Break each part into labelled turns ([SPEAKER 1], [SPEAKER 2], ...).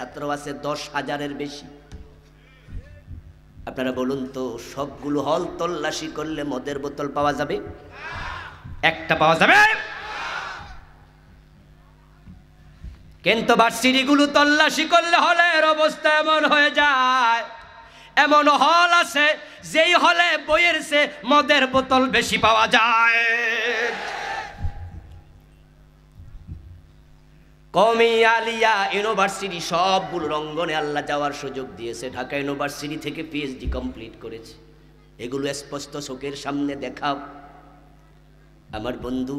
[SPEAKER 1] ছাত্র আছে 10,000-এর বেশি। আপনারা বলুন তো, সবগুলো হল তল্লাশি করলে মদের বোতল পাওয়া যাবে? একটা পাওয়া যাবে? কিন্তু ভার্সিটিগুলো তল্লাশি করলে হলের অবস্থা এমন হয়ে যায়, এমন হল আছে যেই হলে বইয়ের চেয়ে মদের বোতল বেশি পাওয়া যায়। কমি আলিয়া ইউনিভার্সিটি সবগুলো রঙ্গনে আল্লাহ যাওয়ার সুযোগ দিয়েছে। ঢাকা ইউনিভার্সিটি থেকে পিএইচডি কমপ্লিট করেছে। এগুলো স্পষ্ট চোখের সামনে দেখা। আমার বন্ধু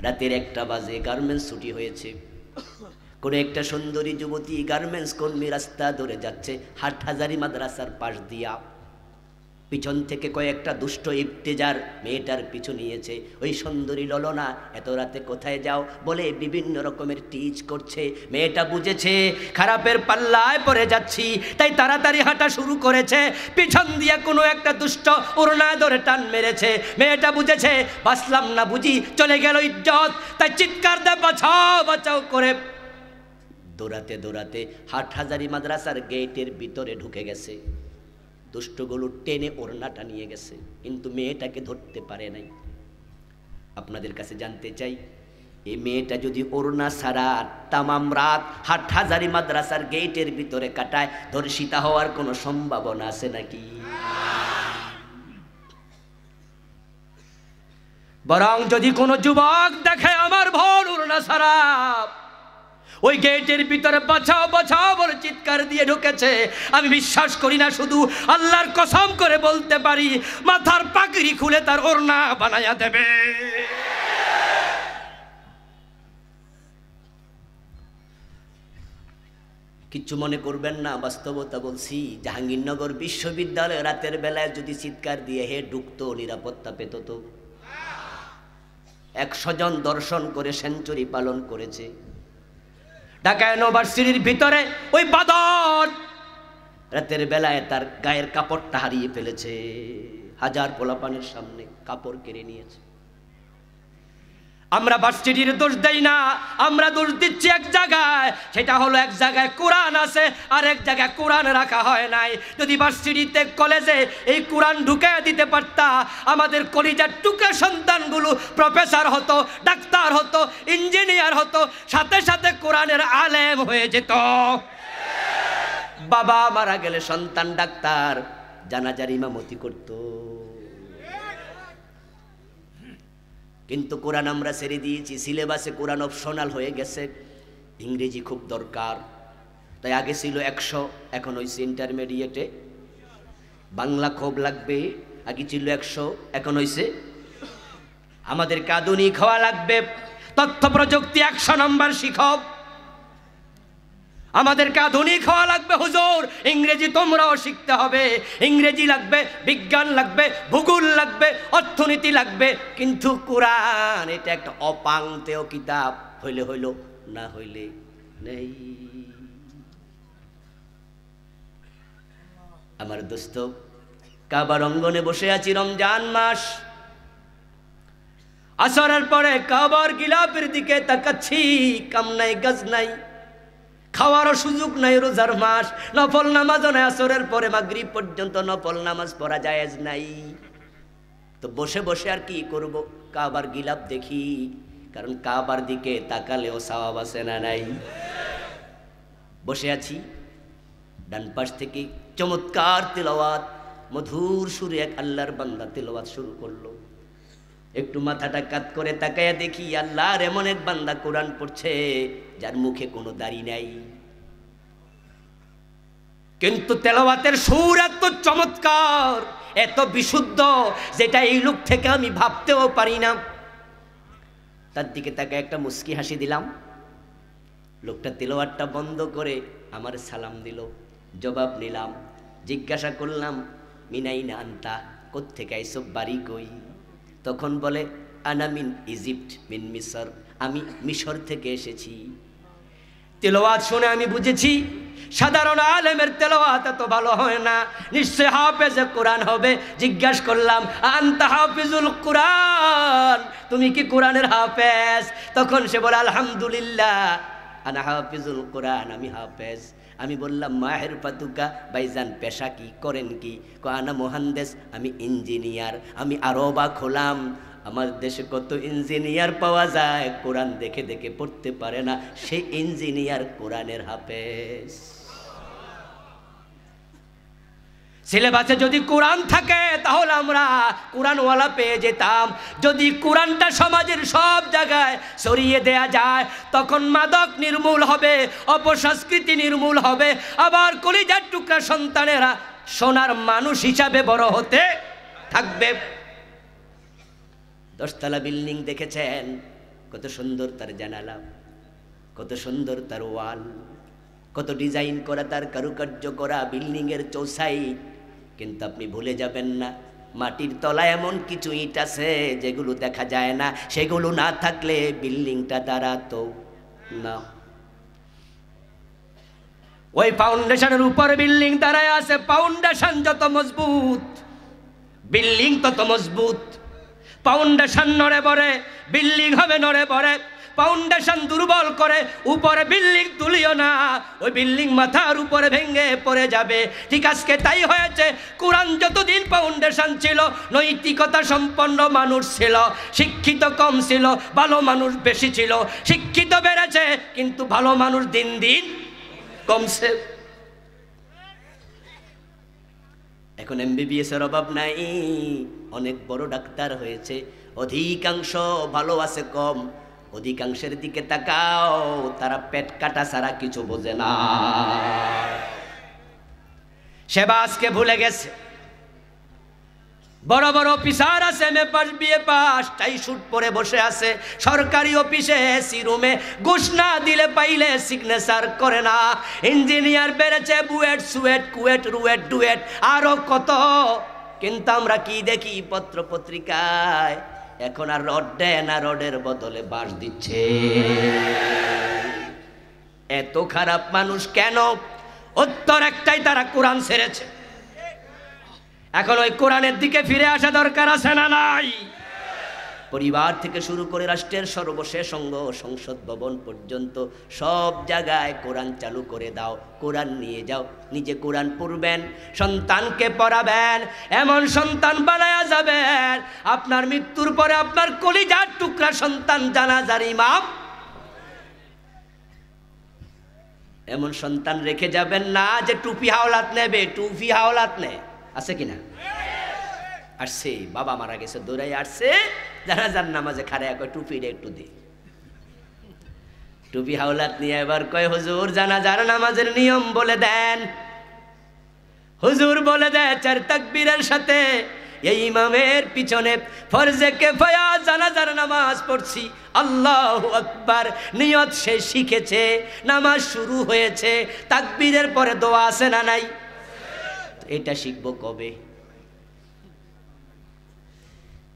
[SPEAKER 1] রাতের 1টা বাজে গার্মেন্টস ছুটি হয়েছে, কোনো একটা সুন্দরী যুবতী গার্মেন্টস কর্মী রাস্তা ধরে যাচ্ছে হাটহাজারী মাদ্রাসার পাশ দিয়া। পিছন থেকে কয়েকটা দুষ্ট ইফতেজার মেয়েটার পিছু নিয়েছে। ওই সুন্দরী ললনা, এত রাতে কোথায় যাও বলে বিভিন্ন রকমের টিচ করছে। মেয়েটা বুঝেছে খারাপের পাল্লায় পড়ে যাচ্ছি, তাই তাড়াতাড়ি হাঁটা শুরু করেছে। পিছন দিয়ে কোনো একটা দুষ্ট ওড়না ধরে টান মেরেছে। মেয়েটা বুঝেছে বাঁচলাম না বুঝি, চলে গেল ইজ্জত, তাই চিৎকার দেয় বাঁচাও বাঁচাও করে দৌড়াতে দৌড়াতে হাটহাজারী মাদ্রাসার গেটের ভিতরে ঢুকে গেছে। দুষ্টগুলো টেনে ওড়নাটা নিয়ে গেছে, কিন্তু মেয়েটাকে ধরতে পারে নাই। আপনাদের কাছে জানতে চাই, এই মেয়েটা যদি ওড়না ছাড়া তামাম রাত হাটহাজারী মাদ্রাসার গেটের ভিতরে কাটায়, ধর্ষিতা হওয়ার কোনো সম্ভাবনা আছে নাকি? বরং যদি কোনো যুবক দেখে আমার বোন ওড়না ছাড়া ওই গেটের ভিতরে বাঁচাও বাঁচাও বলে চিৎকার দিয়ে ঢুকেছে, আমি বিশ্বাস করি না, শুধু আল্লাহর কসম করে বলতে পারি মাথার পাগড়ি খুলে তার ওড়না বানায়া দেবে। কিচ্ছু মনে করবেন না, বাস্তবতা বলছি। জাহাঙ্গীরনগর বিশ্ববিদ্যালয়ে রাতের বেলায় যদি চিৎকার দিয়ে হে ঢুকতো, নিরাপত্তা পেত তো? 100 জন দর্শন করে সেঞ্চুরি পালন করেছে। ঢাকা ইউনিভার্সিটির ভিতরে ওই বাদর রাতের বেলায় তার গায়ের কাপড়টা হারিয়ে ফেলেছে। হাজার পোলাপানের সামনে কাপড় কেড়ে নিয়েছে। আমরা ভার্সিটির দোষ দেই না, আমরা দোষ দিচ্ছি এক জায়গায়, সেটা হলো এক জায়গায় কোরআন আছে আর এক জায়গায় কোরআন রাখা হয় নাই। যদি ভার্সিটিতে কলেজে এই কোরআন ঢুকে দিতে পারতা, আমাদের কলিজার টুকে সন্তানগুলো প্রফেসর হতো, ডাক্তার হতো, ইঞ্জিনিয়ার হতো, সাথে সাথে কোরআনের আলেম হয়ে যেত। বাবা মারা গেলে সন্তান ডাক্তার, জানাজার ইমামতি করতো। কিন্তু কোরআন আমরা ছেড়ে দিয়েছি, সিলেবাসে কোরআন অপশনাল হয়ে গেছে। ইংরেজি খুব দরকার, তাই আগে ছিল 100, এখন হয়েছে ইন্টারমিডিয়েটে। বাংলা খুব লাগবে, আগে ছিল 100, এখন হয়েছে। আমাদেরকে আধুনিক হওয়া লাগবে, তথ্য প্রযুক্তি 100 নম্বর শিখব। আমাদেরকে আধুনিক হওয়া লাগবে হুজুর, ইংরেজি তোমরাও শিখতে হবে। ইংরেজি লাগবে, বিজ্ঞান লাগবে, ভূগোল লাগবে, অর্থনীতি লাগবে, কিন্তু কোরআন এটা একটা অপাংতেয় কিতাব, হইলে হইল, না হইলে নেই। আমার দোস্ত, কাবার অঙ্গনে বসে আছি, রমজান মাস, আসরের পরে কাবার গিলাপের দিকে তাকাচ্ছি, কাম নাই কাজ নাই, খাওয়ারও সুযোগ নাই, রোজার মাস, নফল নামাজও নাই, আসরের পরে মাগরিব পর্যন্ত নফল নামাজ পড়া জায়েজ নাই। তো বসে বসে আর কি করব, কাবার গিলাপ দেখি, কারণ কাবার দিকে তাকালেও সওয়াব আছে না নাই। বসে আছি, ডান পাশ থেকে চমৎকার তেলাওয়াত, মধুর সুরে এক আল্লাহর বান্দা তেলাওয়াত শুরু করলো। একটু মাথাটা কাত করে তাকায়া দেখি আল্লাহর এমন এক বান্দা কোরআন পড়ছে যার মুখে কোনো দাড়ি নাই, কিন্তু তেলাওয়াতের সুর এত চমৎকার, এত বিশুদ্ধ, যেটা এই লোক থেকে আমি ভাবতেও পারি না। তার দিকে তাকায় একটা মুস্কি হাসি দিলাম। লোকটা তেলাওয়াতটা বন্ধ করে আমার সালাম দিল, জবাব নিলাম, জিজ্ঞাসা করলাম মিনাইনা আনতা, কোত্থেকে আইছো, বাড়ি কই? তখন বলে আনা মিন ইজিপ্ট মিন মিসর, আমি মিশর থেকে এসেছি। তেলাওয়াত শুনে আমি বুঝেছি সাধারণ আলেমের তেলাওয়াত এত ভালো হয় না, নিশ্চয় হাফেজে কোরআন হবে। জিজ্ঞাসা করলাম আনতা হাফিজুল কোরআন, তুমি কি কোরআনের হাফেজ? তখন সে বলে আলহামদুলিল্লাহ আনা হাফিজুল কোরআন, আমি হাফেজ। আমি বললাম মাহের পাতুকা ভাইজান পেশা কি, করেন কি? আনা মোহান্দেস, আমি ইঞ্জিনিয়ার। আমি আরো অবাক হলাম, আমার দেশে কত ইঞ্জিনিয়ার পাওয়া যায় কোরআন দেখে দেখে পড়তে পারে না, সে ইঞ্জিনিয়ার কোরআনের হাফেজ। সিলেবাসে যদি কোরআন থাকে তাহলে আমরা কোরআনওয়ালা পেয়ে যেতাম। যদি কোরআনটা সমাজের সব জায়গায় ছড়িয়ে দেয়া যায় তখন মাদক নির্মূল হবে, অপসংস্কৃতি নির্মূল হবে, আবার কলিজার টুকরা সন্তানেরা সোনার মানুষ হিসাবে বড় হতে থাকবে। 10 তলা বিল্ডিং দেখেছেন, কত সুন্দর তার জানালা, কত সুন্দর তার ওয়াল, কত ডিজাইন করা, তার কারুকার্য করা বিল্ডিং এর চৌসাই। কিন্তু আপনি ভুলে যাবেন না মাটির তলায় এমন কিছু ইট আছে যেগুলো দেখা যায় না, সেগুলো না থাকলে বিল্ডিংটা দাঁড়াতো না। ওই ফাউন্ডেশনের উপর বিল্ডিং দাঁড়ায় আছে, ফাউন্ডেশন যত মজবুত বিল্ডিং তত মজবুত। ফাউন্ডেশন নড়ে পড়ে বিল্ডিং হবে নড়ে পড়ে, ফাউন্ডেশন দুর্বল করে উপরে বিল্ডিং তুলিও না, ওই বিল্ডিং মাথার উপরে ভেঙে পড়ে যাবে। ঠিক আজকে তাই হয়েছে, কোরআন যতদিন ফাউন্ডেশন ছিল নৈতিকতা সম্পন্ন মানুষ ছিল, শিক্ষিত কম ছিল, ভালো মানুষ বেশি ছিল। শিক্ষিত বেড়েছে কিন্তু ভালো মানুষ দিন দিন কমছে। এখন MBBS এর অভাব নাই, অনেক বড় ডাক্তার হয়েছে, অধিকাংশ ভালো আছে কম। অধিকাংশের দিকে তাকাও, তারা পেট কাটা ছাড়া কিছু বোঝে না। সেবা আজকে ভুলে গেছে। বড় বড় অফিসার আছে, MA pass BA pass, tie suit পরে বসে আছে সরকারি অফিসে এসি রুমে, ঘুষ না দিলে পাইলে সিগনেচার করে না। ইঞ্জিনিয়ার বেড়েছে, বুয়েট সুয়েট কুয়েট রুয়েট ডুয়েট আরো কত। কিন্তু আমরা কি দেখি পত্র পত্রিকায়, এখন আর রড দেয় না, রডের বদলে বাঁশ দিচ্ছে। এত খারাপ মানুষ কেন? উত্তর একটাই, তারা কোরআন ছেড়েছে। এখন ওই কোরআনের দিকে ফিরে আসা দরকার আছে না নাই? পরিবার থেকে শুরু করে রাষ্ট্রের সর্বশেষ অঙ্গ সংসদ ভবন পর্যন্ত সব জায়গায় কোরআন চালু করে দাও, কোরআন নিয়ে যাও, নিজে কোরআন পড়বেন, সন্তানকে পড়াবেন, এমন সন্তান বানায়া যাবেন আপনার মৃত্যুর পরে আপনার কলিজার টুকরা সন্তান জানাজার ইমাম। এমন সন্তান রেখে যাবেন না যে টুপি হাওলাত নেবে, টুপি হাওলাত নেয়। আছে কিনা? আসছে, বাবা মারা গেছে দৌড়াই আসছে, জানাজার নামাজে খাড়া কয় টুপিটা একটু দে। টুপি হাওলাত নিয়ে এবার কয় হুজুর জানাজার নামাজের নিয়ম বলে দেন। হুজুর বলে দেয় 4 তাকবীরের সাথে এই ইমামের পিছনে ফরজে কিফায়া জানাজার নামাজ পড়ছি, আল্লাহু আকবার। নিয়ত সে শিখেছে, নামাজ শুরু হয়েছে, তাকবীরের পরে দোয়া আছে না নাই? এটা শিখবো কবে?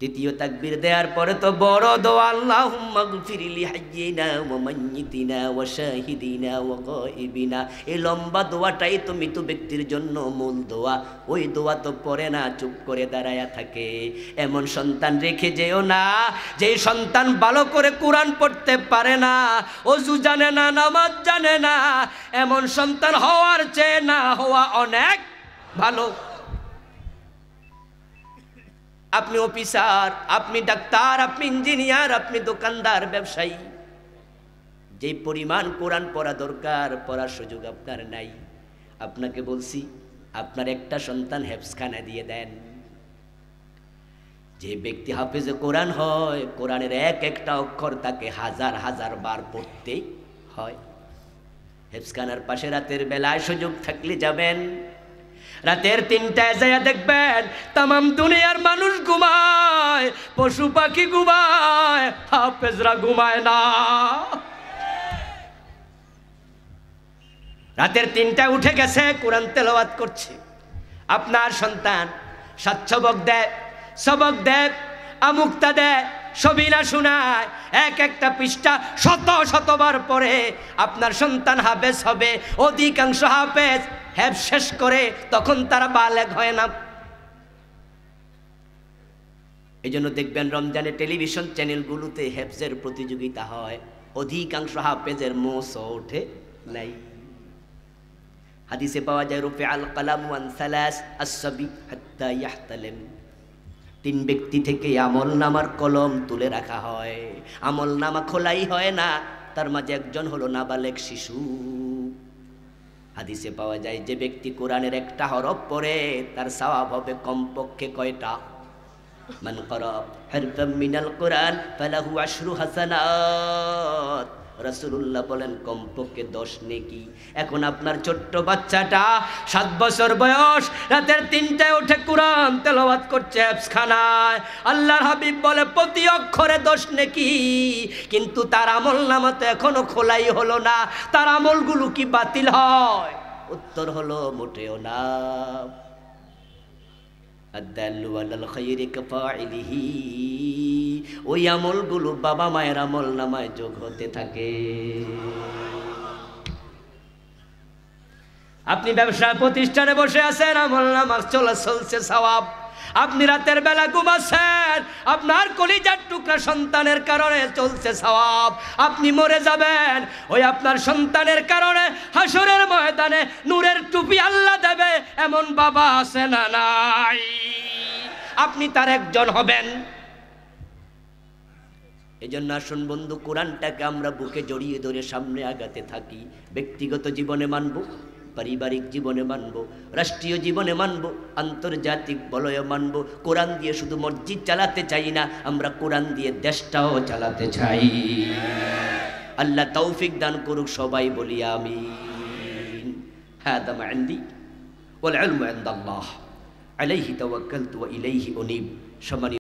[SPEAKER 1] দ্বিতীয় তাকবীর দেওয়ার পরে তো বড় দোয়া, আল্লাহুম্মা গফিরলি হাইয়িনা ওয়া মাইয়িতিনা ওয়া শাহিদিনা ওয়া গায়িবিনা। এই লম্বা দোয়াটাই তো মৃত ব্যক্তির জন্য মূল দোয়া। ওই দোয়া তো পড়ে না, চুপ করে দাঁড়ায়া থাকে। এমন সন্তান রেখে যেও না যে সন্তান ভালো করে কোরআন পড়তে পারে না, ওযু জানে না, নামাজ জানে না। এমন সন্তান হওয়ার চেয়ে না হওয়া অনেক ভালো। আপনি অফিসার, আপনি ডাক্তার, আপনি ইঞ্জিনিয়ার, আপনি দোকানদার, ব্যবসায়ী, যে পরিমাণ কোরআন পড়া দরকার পড়ার সুযোগ আপনার নাই। আপনাকে বলছি আপনার একটা সন্তান হেফজখানা দিয়ে দেন। যে ব্যক্তি হাফেজে কোরআন হয়, কোরআনের এক একটা অক্ষর তাকে হাজার হাজার বার পড়তে হয়। হেফজখানার পাশে রাতের বেলায় সুযোগ থাকলে যাবেন, রাতের 3টায় যায় দেখবেন তামাম দুনিয়ার মানুষ ঘুমায়, পশু পাখি ঘুমায়, হাফেজরা ঘুমায় না। রাতের 3টায় উঠে গেছে, কোরআন তেলাওয়াত করছে। আপনার সন্তান সবক দেয়, সবক দেয়, আমুক্তা দেয়, সবিনা শোনায়, এক একটা পৃষ্ঠা শতবার পরে আপনার সন্তান হাফেজ হবে। অধিকাংশ হাফেজ হেফজ শেষ করে তখন তারা বালেগ হয় না। এই জন্য দেখবেন রমজানে টেলিভিশন চ্যানেলগুলোতে হেফজের প্রতিযোগিতা হয়, অধিকাংশ হাফেজের মোষ ওঠে নাই। হাদিসে পাওয়া যায় রুফিআল কালামু আন সালাস আসসাবি হাত্তা ইয়াহতালিম, 3 ব্যক্তি থেকে আমল নামার কলম তুলে রাখা হয়, আমল নামা খোলাই হয় না। তার মাঝে একজন হলো নাবালেগ শিশু। হাদিসে পাওয়া যায় যে ব্যক্তি কোরআনের একটা হরফ পড়ে তার সওয়াব হবে কমপক্ষে কয়টা? মান ক্বারা হারফাম মিনাল কোরআন ফালাহু 10 হাসানাত। রাসূলুল্লাহ বলেন কমপক্ষে 10 নেকি। এখন আপনার ছোট্ট বাচ্চাটা 7 বছর বয়স, রাতের 3টায় উঠে কোরআন তেলাওয়াত করছে হেফজখানায়। আল্লাহর হাবিব বলে প্রতি অক্ষরে 10 নেকি, কিন্তু তার আমলনামাতে এখনো খোলাই হলো না। তার আমলগুলো কি বাতিল হয়? উত্তর হলো মোটেও না। আদাল্লু আলাল খায়রি কাফাইলিহি, ওই আমলগুলো বাবা মায়ের আমল নামায় যোগ হতে থাকে। আপনি ব্যবসা প্রতিষ্ঠানে বসে আছেন, আমল নামা চলছে সওয়াব। আপনি রাতের বেলা ঘুমাচ্ছেন, আপনার কলিজার টুকরা সন্তানের কারণে চলছে সওয়াব। আপনি মরে যাবেন, ওই আপনার সন্তানের কারণে হাসরের ময়দানে নূরের টুপি আল্লাহ দেবে, এমন বাবা আছে না নাই? আপনি তার একজন হবেন। এজন্য আসুন বন্ধু, কোরআনটাকে আমরা বুকে জড়িয়ে ধরে সামনে আগাতে থাকি। ব্যক্তিগত জীবনে মানব, পারিবারিক জীবনে মানব, রাষ্ট্রীয় জীবনে মানব, আন্তর্জাতিক বলয়ে মানব। কোরআন দিয়ে শুধু মসজিদ চালাতে চাই না, আমরা কোরআন দিয়ে দেশটাও চালাতে চাই। আল্লাহ তৌফিক দান করুক, সবাই বলি আমিন। হাদা মা ইনদি ওয়াল ইলমু ইনদাল্লাহ আলাইহি তাওয়াক্কালতু ওয়া ইলাইহি উনীব। সম্মানিত